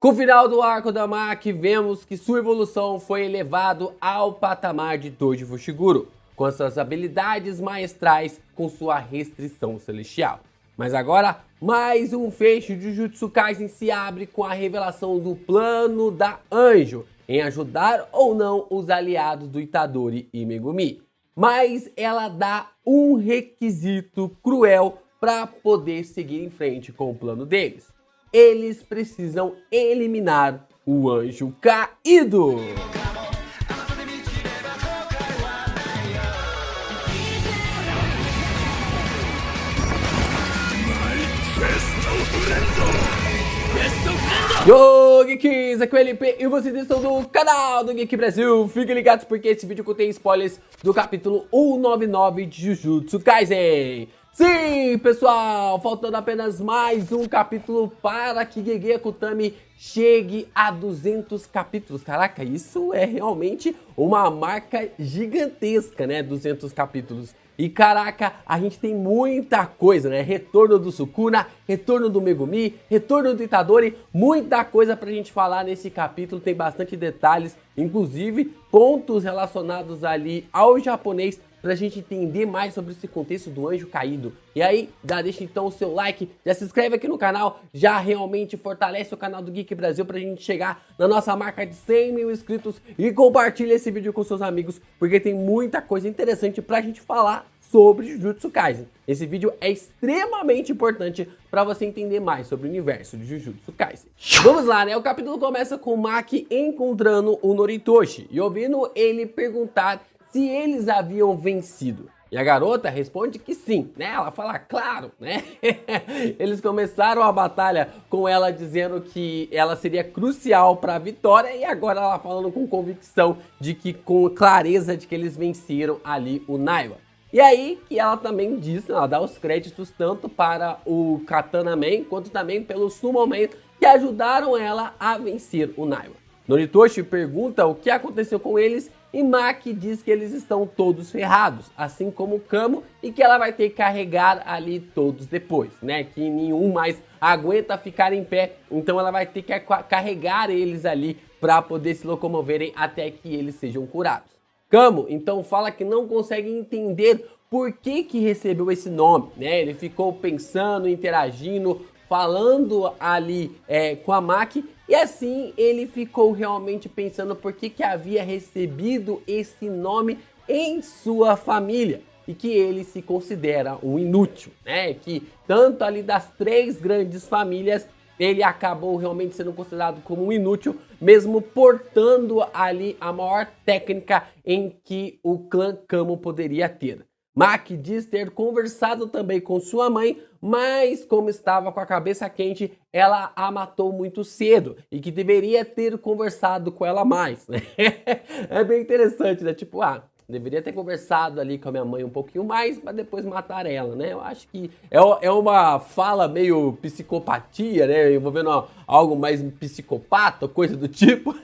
Com o final do arco da Maki, vemos que sua evolução foi elevado ao patamar de Toji Fushiguro, com suas habilidades maestrais com sua restrição celestial. Mas agora, mais um fecho de Jujutsu Kaisen se abre com a revelação do plano da Anjo, em ajudar ou não os aliados do Itadori e Megumi. Mas ela dá um requisito cruel para poder seguir em frente com o plano deles. Eles precisam eliminar o Anjo Caído. Yo, Geeks, aqui é o LP e vocês estão no canal do Geek Brasil. Fiquem ligados porque esse vídeo contém spoilers do capítulo 199 de Jujutsu Kaisen. Sim, pessoal, faltando apenas mais um capítulo para que Gege Akutami chegue a 200 capítulos. Caraca, isso é realmente uma marca gigantesca, né? 200 capítulos. E caraca, a gente tem muita coisa, né? Retorno do Sukuna, retorno do Megumi, retorno do Itadori, muita coisa pra gente falar nesse capítulo, tem bastante detalhes, inclusive pontos relacionados ali ao japonês, pra gente entender mais sobre esse contexto do Anjo Caído. E aí, já deixa então o seu like, já se inscreve aqui no canal, já realmente fortalece o canal do Geek Brasil pra gente chegar na nossa marca de 100 mil inscritos e compartilha esse vídeo com seus amigos, porque tem muita coisa interessante pra gente falar sobre Jujutsu Kaisen. Esse vídeo é extremamente importante para você entender mais sobre o universo de Jujutsu Kaisen. Vamos lá, né? O capítulo começa com o Maki encontrando o Noritoshi e ouvindo ele perguntar se eles haviam vencido. E a garota responde que sim, né? Ela fala, claro, né? Eles começaram a batalha com ela dizendo que ela seria crucial para a vitória e agora ela falando com convicção de que, com clareza de que eles venceram ali o Naiwa. E aí que ela também diz, ela dá os créditos tanto para o Katana Man quanto também pelo Sumo Man que ajudaram ela a vencer o Naiwa. Noritoshi pergunta o que aconteceu com eles e Maki diz que eles estão todos ferrados, assim como o Kamo, e que ela vai ter que carregar ali todos depois, né? Que nenhum mais aguenta ficar em pé, então ela vai ter que carregar eles ali para poder se locomoverem até que eles sejam curados. Kamo então fala que não consegue entender por que recebeu esse nome, né? Ele ficou pensando, interagindo, falando ali com a Maki e assim ele ficou realmente pensando por que havia recebido esse nome em sua família e que ele se considera um inútil, né? Que tanto ali das três grandes famílias ele acabou realmente sendo considerado como um inútil, mesmo portando ali a maior técnica em que o clã Kamo poderia ter. Maki diz ter conversado também com sua mãe, mas como estava com a cabeça quente, ela a matou muito cedo e que deveria ter conversado com ela mais, né? É bem interessante, né? Tipo, deveria ter conversado ali com a minha mãe um pouquinho mais, para depois matar ela, né? Eu acho que é uma fala meio psicopatia, né? Envolvendo algo mais psicopata, coisa do tipo.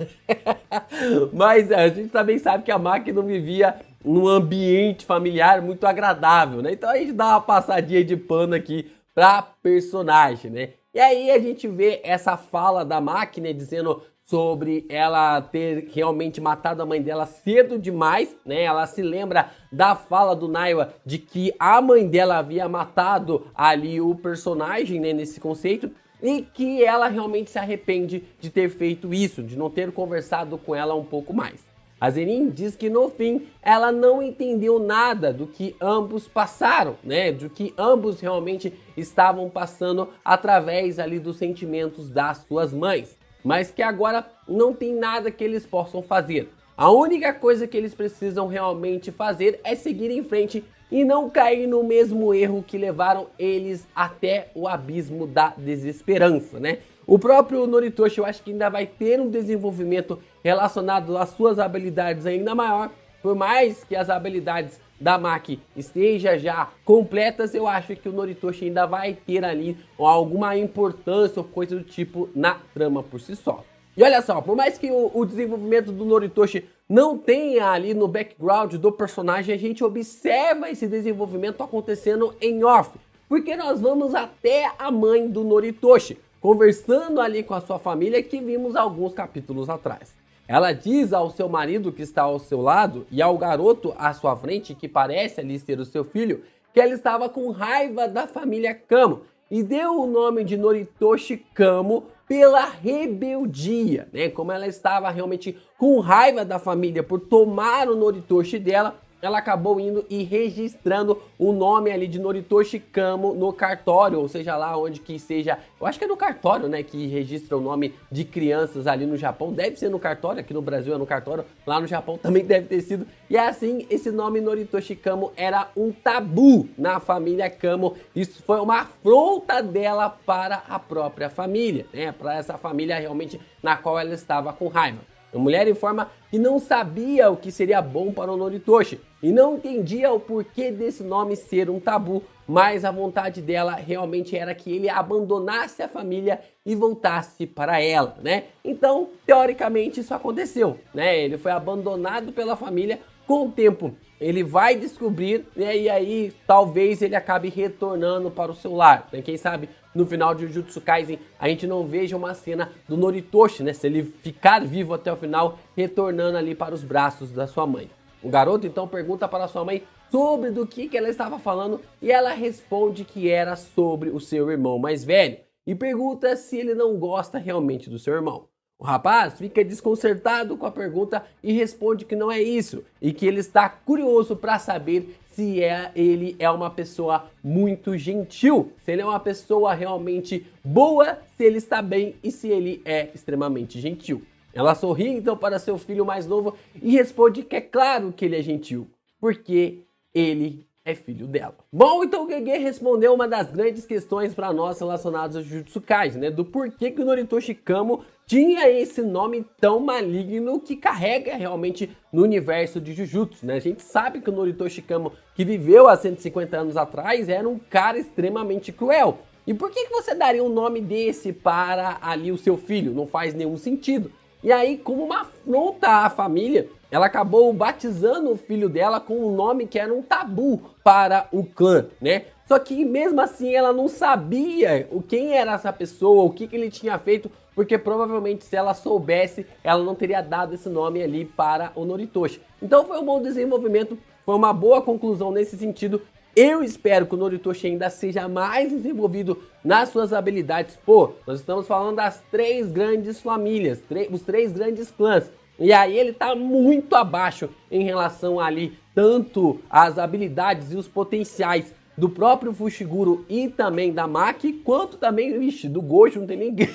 Mas a gente também sabe que a Maki não vivia num ambiente familiar muito agradável, né? Então a gente dá uma passadinha de pano aqui pra personagem, né? E aí a gente vê essa fala da Maki, né? Dizendo sobre ela ter realmente matado a mãe dela cedo demais, né? Ela se lembra da fala do Naiwa de que a mãe dela havia matado ali o personagem, né? Nesse conceito. E que ela realmente se arrepende de ter feito isso, de não ter conversado com ela um pouco mais. A Zenin diz que no fim ela não entendeu nada do que ambos passaram, né? Do que ambos realmente estavam passando através ali dos sentimentos das suas mães. Mas que agora não tem nada que eles possam fazer. A única coisa que eles precisam realmente fazer é seguir em frente e não cair no mesmo erro que levaram eles até o abismo da desesperança, né? O próprio Noritoshi eu acho que ainda vai ter um desenvolvimento relacionado às suas habilidades ainda maior. Por mais que as habilidades da Maki estejam já completas, eu acho que o Noritoshi ainda vai ter ali alguma importância ou coisa do tipo na trama por si só. E olha só, por mais que o desenvolvimento do Noritoshi não tenha ali no background do personagem, a gente observa esse desenvolvimento acontecendo em off. Porque nós vamos até a mãe do Noritoshi, conversando ali com a sua família que vimos alguns capítulos atrás. Ela diz ao seu marido que está ao seu lado e ao garoto à sua frente, que parece ali ser o seu filho, que ela estava com raiva da família Kamo e deu o nome de Noritoshi Kamo pela rebeldia, né? Como ela estava realmente com raiva da família por tomar o Noritoshi dela, ela acabou indo e registrando o nome ali de Noritoshi Kamo no cartório, ou seja, lá onde que seja, eu acho que é no cartório, né, que registra o nome de crianças ali no Japão, deve ser no cartório, aqui no Brasil é no cartório, lá no Japão também deve ter sido, e assim, esse nome Noritoshi Kamo era um tabu na família Kamo, isso foi uma afronta dela para a própria família, né, para essa família realmente na qual ela estava com raiva. A mulher informa que não sabia o que seria bom para o Noritoshi e não entendia o porquê desse nome ser um tabu, mas a vontade dela realmente era que ele abandonasse a família e voltasse para ela, né? Então, teoricamente, isso aconteceu, né? Ele foi abandonado pela família. Com o tempo, ele vai descobrir, né? E aí talvez ele acabe retornando para o seu lar, né? Quem sabe no final de Jujutsu Kaisen a gente não veja uma cena do Noritoshi, né? Se ele ficar vivo até o final, retornando ali para os braços da sua mãe. O garoto então pergunta para sua mãe sobre do que ela estava falando e ela responde que era sobre o seu irmão mais velho e pergunta se ele não gosta realmente do seu irmão. O rapaz fica desconcertado com a pergunta e responde que não é isso e que ele está curioso para saber se ele é uma pessoa muito gentil, se ele é uma pessoa realmente boa, se ele está bem e se ele é extremamente gentil. Ela sorri então para seu filho mais novo e responde que é claro que ele é gentil, porque ele é filho dela. Bom, então o Gege respondeu uma das grandes questões para nós relacionadas ao Jujutsu Kaisen, né? Do porquê que o Noritoshi Kamo tinha esse nome tão maligno que carrega realmente no universo de Jujutsu, né? A gente sabe que o Noritoshi Kamo, que viveu há 150 anos atrás, era um cara extremamente cruel. E por que você daria um nome desse para ali o seu filho? Não faz nenhum sentido. E aí, como uma afronta à família, ela acabou batizando o filho dela com um nome que era um tabu para o clã, né? Só que mesmo assim ela não sabia quem era essa pessoa, o que ele tinha feito, porque provavelmente se ela soubesse, ela não teria dado esse nome ali para o Noritoshi. Então foi um bom desenvolvimento, foi uma boa conclusão nesse sentido. Eu espero que o Noritoshi ainda seja mais desenvolvido nas suas habilidades. Pô, nós estamos falando das 3 grandes famílias, os 3 grandes clãs. E aí ele tá muito abaixo em relação ali, tanto as habilidades e os potenciais do próprio Fushiguro e também da Maki, quanto também, vixe, do Gojo não tem ninguém.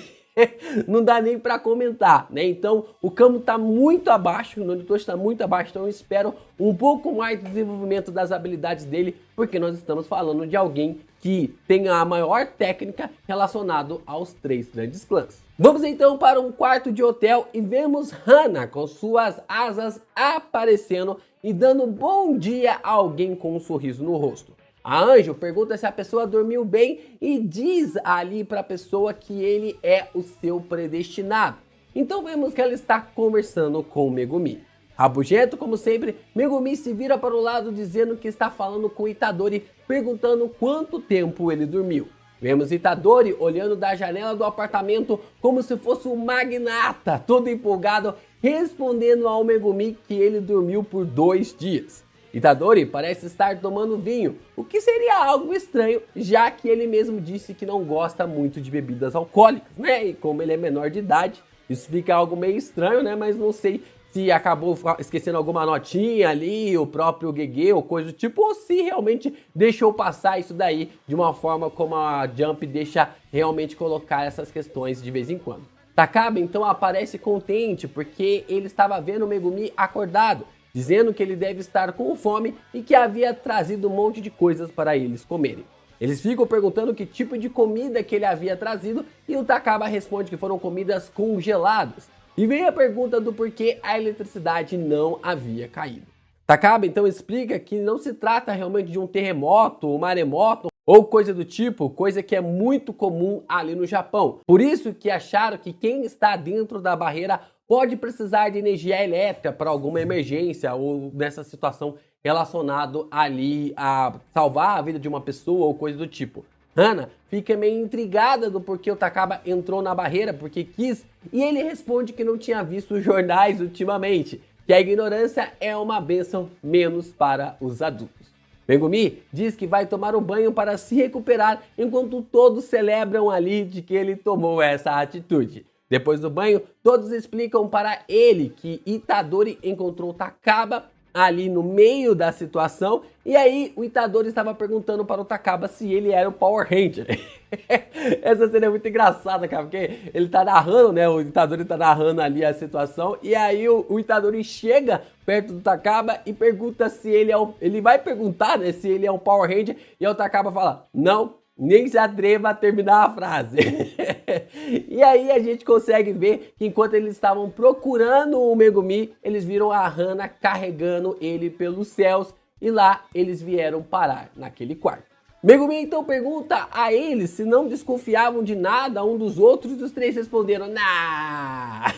Não dá nem para comentar, né? Então o Kamo tá muito abaixo, o Noritoshi está muito abaixo, então eu espero um pouco mais de desenvolvimento das habilidades dele, porque nós estamos falando de alguém que tem a maior técnica relacionado aos 3 grandes clãs. Vamos então para um quarto de hotel e vemos Hana com suas asas aparecendo e dando bom dia a alguém com um sorriso no rosto. A Anjo pergunta se a pessoa dormiu bem e diz ali para a pessoa que ele é o seu predestinado. Então vemos que ela está conversando com o Megumi. Rabugento, como sempre, Megumi se vira para o lado dizendo que está falando com Itadori, perguntando quanto tempo ele dormiu. Vemos Itadori olhando da janela do apartamento como se fosse um magnata, todo empolgado, respondendo ao Megumi que ele dormiu por 2 dias. Itadori parece estar tomando vinho, o que seria algo estranho, já que ele mesmo disse que não gosta muito de bebidas alcoólicas, né? E como ele é menor de idade, isso fica algo meio estranho, né? Mas não sei se acabou esquecendo alguma notinha ali, o próprio Gege ou coisa do tipo, ou se realmente deixou passar isso daí de uma forma como a Jump deixa realmente colocar essas questões de vez em quando. Takaba então aparece contente porque ele estava vendo o Megumi acordado, dizendo que ele deve estar com fome e que havia trazido um monte de coisas para eles comerem. Eles ficam perguntando que tipo de comida que ele havia trazido e o Takaba responde que foram comidas congeladas. E vem a pergunta do porquê a eletricidade não havia caído. Takaba então explica que não se trata realmente de um terremoto, um maremoto ou coisa do tipo, coisa que é muito comum ali no Japão. Por isso que acharam que quem está dentro da barreira pode precisar de energia elétrica para alguma emergência ou nessa situação relacionado ali a salvar a vida de uma pessoa ou coisa do tipo. Hana fica meio intrigada do porquê o Takaba entrou na barreira, porque quis, e ele responde que não tinha visto os jornais ultimamente, que a ignorância é uma bênção menos para os adultos. Megumi diz que vai tomar um banho para se recuperar, enquanto todos celebram ali de que ele tomou essa atitude. Depois do banho, todos explicam para ele que Itadori encontrou Takaba ali no meio da situação, e aí o Itadori estava perguntando para o Takaba se ele era o Power Ranger. Essa cena é muito engraçada, cara, porque ele tá narrando, né, o Itadori tá narrando ali a situação, e aí o Itadori chega perto do Takaba e pergunta se ele é ele vai perguntar, né, se ele é o Power Ranger, e aí o Takaba fala, não, nem se atreva a terminar a frase. E aí a gente consegue ver que enquanto eles estavam procurando o Megumi, eles viram a Hana carregando ele pelos céus e lá eles vieram parar naquele quarto. Megumi então pergunta a eles se não desconfiavam de nada um dos outros e os três responderam nah!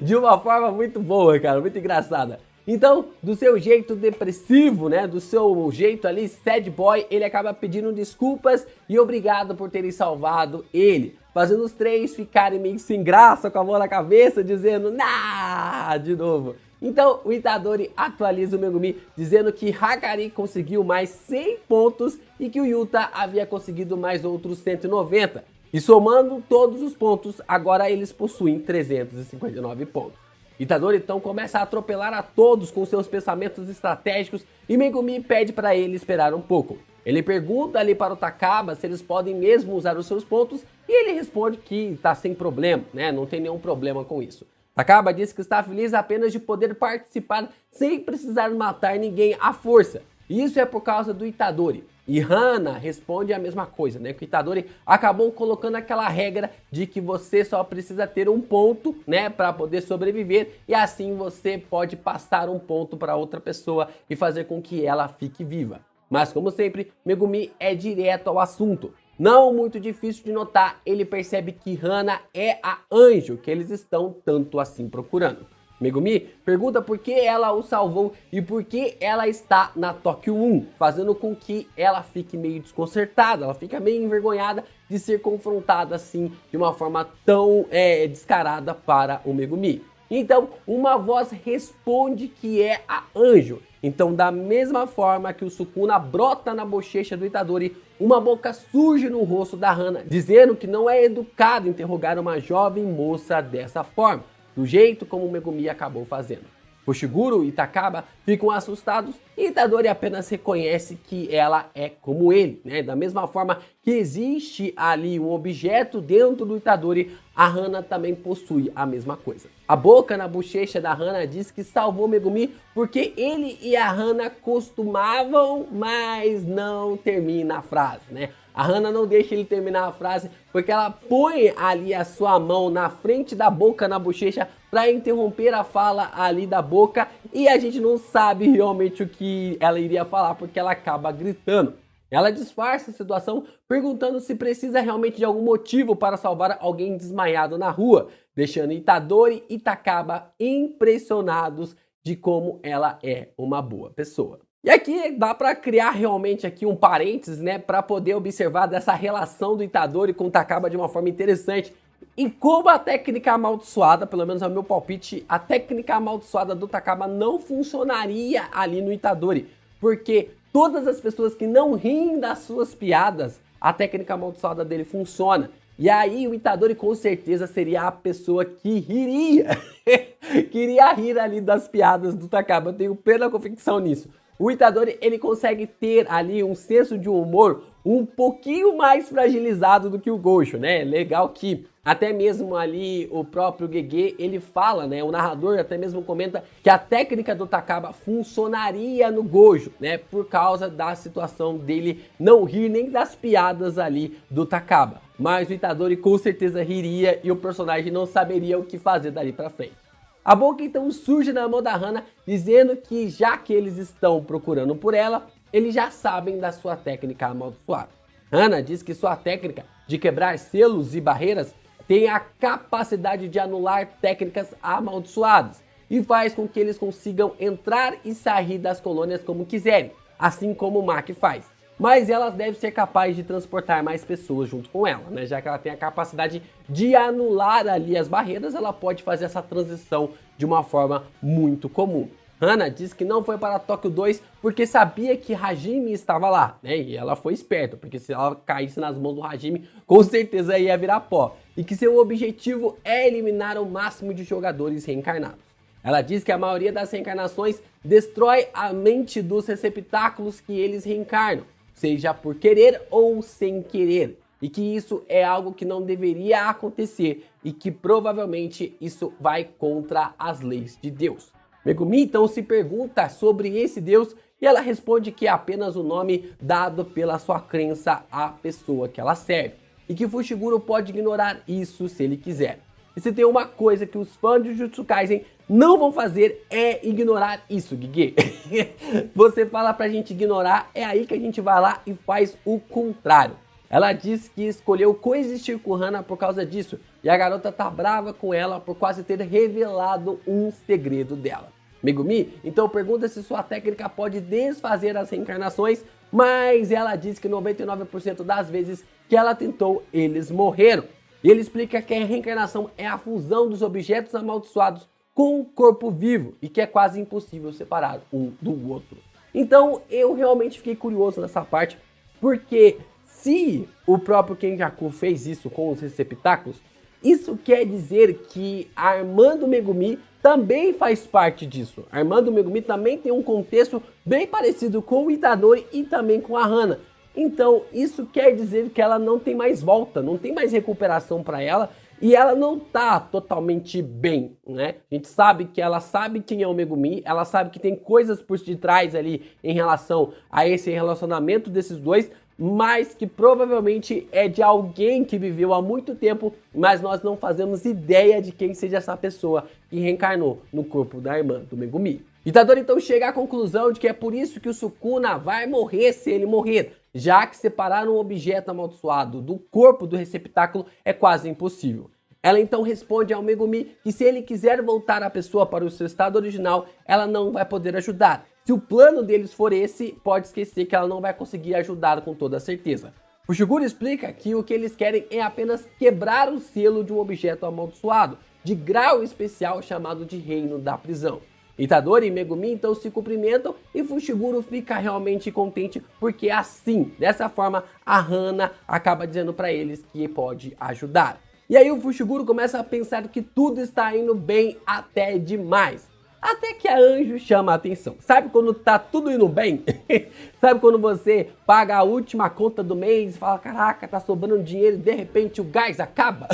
De uma forma muito boa, cara, muito engraçada. Então, do seu jeito depressivo, né, do seu jeito ali sad boy, ele acaba pedindo desculpas e obrigado por terem salvado ele, fazendo os três ficarem meio sem graça, com a mão na cabeça, dizendo nah! De novo. Então, o Itadori atualiza o Megumi, dizendo que Hakari conseguiu mais 100 pontos e que o Yuta havia conseguido mais outros 190. E somando todos os pontos, agora eles possuem 359 pontos. Itadori então começa a atropelar a todos com seus pensamentos estratégicos e Megumi pede para ele esperar um pouco. Ele pergunta ali para o Takaba se eles podem mesmo usar os seus pontos e ele responde que está sem problema, né? Não tem nenhum problema com isso. Takaba diz que está feliz apenas de poder participar sem precisar matar ninguém à força. E isso é por causa do Itadori. E Hana responde a mesma coisa, né? Que o Itadori acabou colocando aquela regra de que você só precisa ter um ponto, né? Para poder sobreviver e assim você pode passar um ponto para outra pessoa e fazer com que ela fique viva. Mas como sempre, Megumi é direto ao assunto. Não muito difícil de notar, ele percebe que Hana é a anjo que eles estão tanto assim procurando. Megumi pergunta por que ela o salvou e por que ela está na Tóquio 1, fazendo com que ela fique meio desconcertada, ela fica meio envergonhada de ser confrontada assim de uma forma tão descarada para o Megumi. Então, uma voz responde que é a anjo. Então, da mesma forma que o Sukuna brota na bochecha do Itadori, uma boca surge no rosto da Hana, dizendo que não é educado interrogar uma jovem moça dessa forma, do jeito como o Megumi acabou fazendo. Fushiguro e Takaba ficam assustados e Itadori apenas reconhece que ela é como ele, né? Da mesma forma que existe ali um objeto dentro do Itadori, a Hana também possui a mesma coisa. A boca na bochecha da Hana diz que salvou Megumi porque ele e a Hana costumavam, mas não termina a frase, né? A Hana não deixa ele terminar a frase porque ela põe ali a sua mão na frente da boca, na bochecha, para interromper a fala ali da boca e a gente não sabe realmente o que ela iria falar porque ela acaba gritando. Ela disfarça a situação perguntando se precisa realmente de algum motivo para salvar alguém desmaiado na rua, deixando Itadori e Takaba impressionados de como ela é uma boa pessoa. E aqui dá para criar realmente aqui um parênteses, né, para poder observar dessa relação do Itadori com o Takaba de uma forma interessante. E como a técnica amaldiçoada, pelo menos é o meu palpite, a técnica amaldiçoada do Takaba não funcionaria ali no Itadori, porque todas as pessoas que não riem das suas piadas, a técnica amaldiçoada dele funciona. E aí o Itadori com certeza seria a pessoa que riria, queria rir ali das piadas do Takaba, eu tenho plena convicção nisso. O Itadori, ele consegue ter ali um senso de humor um pouquinho mais fragilizado do que o Gojo, né? Legal que até mesmo ali o próprio Gege, ele fala, né? O narrador até mesmo comenta que a técnica do Takaba funcionaria no Gojo, né? Por causa da situação dele não rir nem das piadas ali do Takaba. Mas o Itadori com certeza riria e o personagem não saberia o que fazer dali pra frente. A boca então surge na mão da Hana, dizendo que já que eles estão procurando por ela, eles já sabem da sua técnica amaldiçoada. Hana diz que sua técnica de quebrar selos e barreiras tem a capacidade de anular técnicas amaldiçoadas e faz com que eles consigam entrar e sair das colônias como quiserem, assim como o Maki faz. mas ela deve ser capaz de transportar mais pessoas junto com ela, né? Já que ela tem a capacidade de anular ali as barreiras, ela pode fazer essa transição de uma forma muito comum. Hana diz que não foi para Tóquio 2 porque sabia que Hajime estava lá, né? E ela foi esperta, porque se ela caísse nas mãos do Hajime, com certeza ia virar pó. E que seu objetivo é eliminar o máximo de jogadores reencarnados. Ela diz que a maioria das reencarnações destrói a mente dos receptáculos que eles reencarnam, seja por querer ou sem querer. E que isso é algo que não deveria acontecer e que provavelmente isso vai contra as leis de Deus. Megumi então se pergunta sobre esse Deus e ela responde que é apenas o nome dado pela sua crença à pessoa que ela serve. E que Fushiguro pode ignorar isso se ele quiser. E se tem uma coisa que os fãs de Jujutsu Kaisen não vão fazer é ignorar isso, Gigi. Você fala pra gente ignorar, é aí que a gente vai lá e faz o contrário. Ela diz que escolheu coexistir com Hana por causa disso, e a garota tá brava com ela por quase ter revelado um segredo dela. Megumi então pergunta se sua técnica pode desfazer as reencarnações, mas ela diz que 99% das vezes que ela tentou, eles morreram. E ele explica que a reencarnação é a fusão dos objetos amaldiçoados com o corpo vivo e que é quase impossível separar um do outro. Então eu realmente fiquei curioso nessa parte, porque se o próprio Kenjaku fez isso com os receptáculos, isso quer dizer que Armando Megumi também faz parte disso. Armando Megumi também tem um contexto bem parecido com o Itadori e também com a Hana. Então isso quer dizer que ela não tem mais volta, não tem mais recuperação para ela e ela não tá totalmente bem, né? A gente sabe que ela sabe quem é o Megumi, ela sabe que tem coisas por detrás ali em relação a esse relacionamento desses dois, mas que provavelmente é de alguém que viveu há muito tempo, mas nós não fazemos ideia de quem seja essa pessoa que reencarnou no corpo da irmã do Megumi. Itadori então chega à conclusão de que é por isso que o Sukuna vai morrer se ele morrer, já que separar um objeto amaldiçoado do corpo do receptáculo é quase impossível. Ela então responde ao Megumi que se ele quiser voltar a pessoa para o seu estado original, ela não vai poder ajudar. Se o plano deles for esse, pode esquecer que ela não vai conseguir ajudar com toda certeza. Fushiguro explica que o que eles querem é apenas quebrar o selo de um objeto amaldiçoado, de grau especial chamado de Reino da Prisão. Itadori e Megumi então se cumprimentam e Fushiguro fica realmente contente porque assim, dessa forma, a Hana acaba dizendo para eles que pode ajudar. E aí o Fushiguro começa a pensar que tudo está indo bem até demais. Até que a Anjo chama a atenção. Sabe quando tá tudo indo bem? Sabe quando você paga a última conta do mês e fala, caraca, tá sobrando dinheiro e de repente o gás acaba?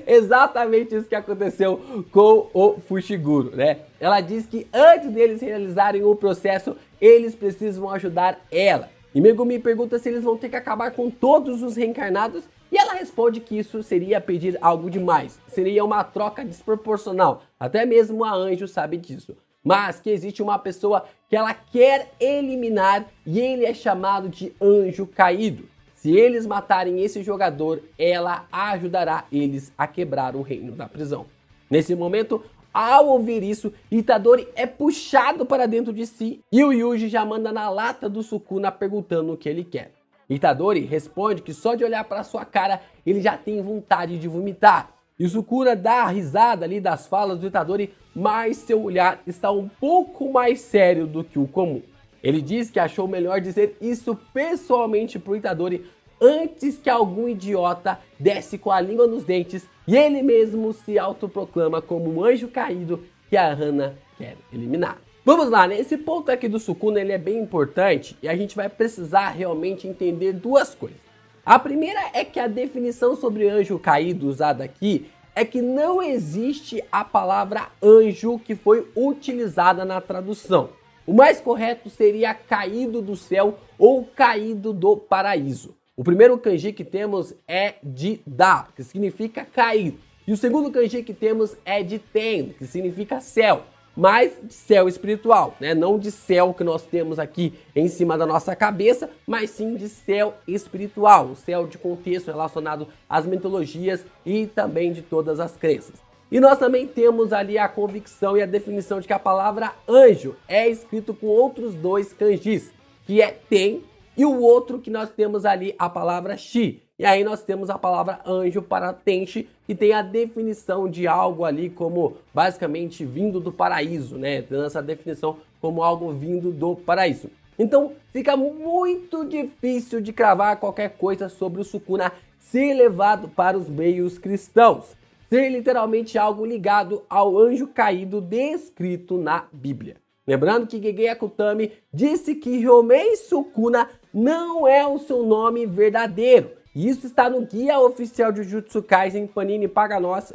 Exatamente isso que aconteceu com o Fushiguro, né? Ela diz que antes deles realizarem o processo, eles precisam ajudar ela. E Megumi pergunta se eles vão ter que acabar com todos os reencarnados. E ela responde que isso seria pedir algo demais, seria uma troca desproporcional, até mesmo a Anjo sabe disso. Mas que existe uma pessoa que ela quer eliminar e ele é chamado de Anjo Caído. Se eles matarem esse jogador, ela ajudará eles a quebrar o Reino da Prisão. Nesse momento, ao ouvir isso, Itadori é puxado para dentro de si e o Yuji já manda na lata do Sukuna perguntando o que ele quer. Itadori responde que só de olhar para sua cara ele já tem vontade de vomitar. E o Sukuna dá a risada ali das falas do Itadori, mas seu olhar está um pouco mais sério do que o comum. Ele diz que achou melhor dizer isso pessoalmente pro Itadori antes que algum idiota desse com a língua nos dentes e ele mesmo se autoproclama como um anjo caído que a Hana quer eliminar. Vamos lá, né? Esse ponto aqui do Sukuna ele é bem importante e a gente vai precisar realmente entender duas coisas. A primeira é que a definição sobre anjo caído usada aqui é que não existe a palavra anjo que foi utilizada na tradução. O mais correto seria caído do céu ou caído do paraíso. O primeiro kanji que temos é de da, que significa cair. E o segundo kanji que temos é de ten, que significa céu. Mas de céu espiritual, né? Não de céu que nós temos aqui em cima da nossa cabeça, mas sim de céu espiritual, o céu de contexto relacionado às mitologias e também de todas as crenças. E nós também temos ali a convicção e a definição de que a palavra anjo é escrito com outros dois kanjis, que é ten e o outro que nós temos ali a palavra Shi. E aí nós temos a palavra anjo para Tenshi, que tem a definição de algo ali como basicamente vindo do paraíso, né? Tendo essa definição como algo vindo do paraíso. Então fica muito difícil de cravar qualquer coisa sobre o Sukuna ser levado para os meios cristãos, ser literalmente algo ligado ao anjo caído descrito na Bíblia. Lembrando que Gege Akutami disse que Ryomei Sukuna não é o seu nome verdadeiro. Isso está no guia oficial de Jujutsu Kaisen, Panini paga nós.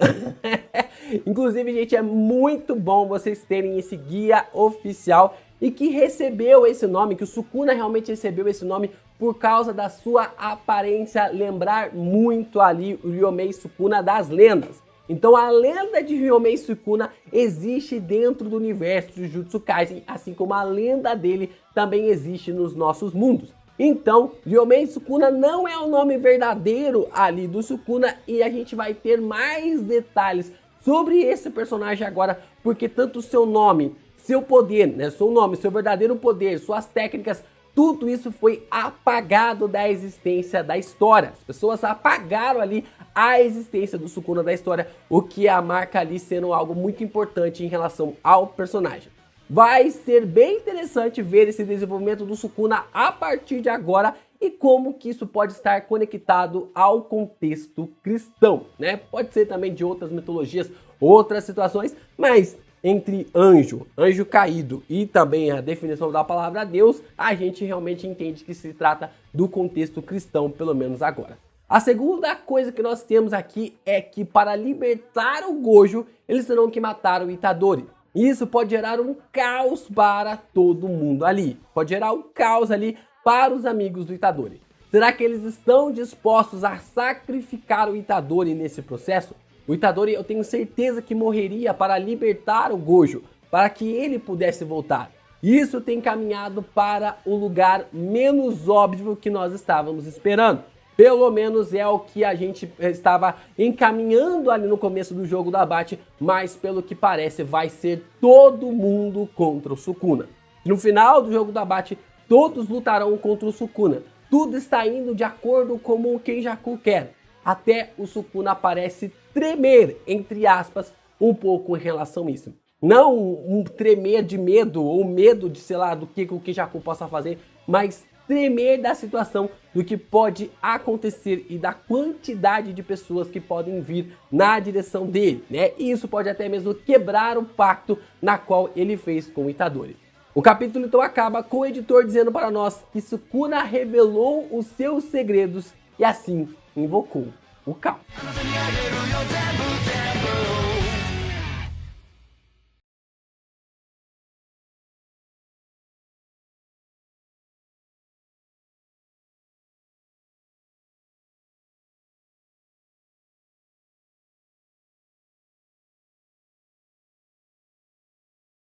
Inclusive, gente, é muito bom vocês terem esse guia oficial e que recebeu esse nome, que o Sukuna realmente recebeu esse nome por causa da sua aparência lembrar muito ali o Ryomei Sukuna das lendas. Então a lenda de Ryomei Sukuna existe dentro do universo de Jujutsu Kaisen, assim como a lenda dele também existe nos nossos mundos. Então, Ryomei Sukuna não é o nome verdadeiro ali do Sukuna e a gente vai ter mais detalhes sobre esse personagem agora, porque tanto o seu nome, seu poder, né, seu nome, seu verdadeiro poder, suas técnicas, tudo isso foi apagado da existência da história. As pessoas apagaram ali a existência do Sukuna da história, o que a marca ali sendo algo muito importante em relação ao personagem. Vai ser bem interessante ver esse desenvolvimento do Sukuna a partir de agora e como que isso pode estar conectado ao contexto cristão, né? Pode ser também de outras mitologias, outras situações, mas entre anjo caído e também a definição da palavra Deus, a gente realmente entende que se trata do contexto cristão, pelo menos agora. A segunda coisa que nós temos aqui é que para libertar o Gojo, eles terão que matar o Itadori. Isso pode gerar um caos para todo mundo ali. Pode gerar um caos ali para os amigos do Itadori. Será que eles estão dispostos a sacrificar o Itadori nesse processo? O Itadori, eu tenho certeza que morreria para libertar o Gojo, para que ele pudesse voltar. Isso tem caminhado para o lugar menos óbvio que nós estávamos esperando. Pelo menos é o que a gente estava encaminhando ali no começo do jogo da Abate, mas pelo que parece vai ser todo mundo contra o Sukuna. No final do jogo da Abate, todos lutarão contra o Sukuna. Tudo está indo de acordo com o Kenjaku quer. Até o Sukuna parece tremer, entre aspas, um pouco em relação a isso. Não um tremer de medo ou medo de, sei lá, do que o Kenjaku possa fazer, mas tremer da situação, do que pode acontecer e da quantidade de pessoas que podem vir na direção dele, né? E isso pode até mesmo quebrar o pacto na qual ele fez com o Itadori. O capítulo então acaba com o editor dizendo para nós que Sukuna revelou os seus segredos e assim invocou o caos.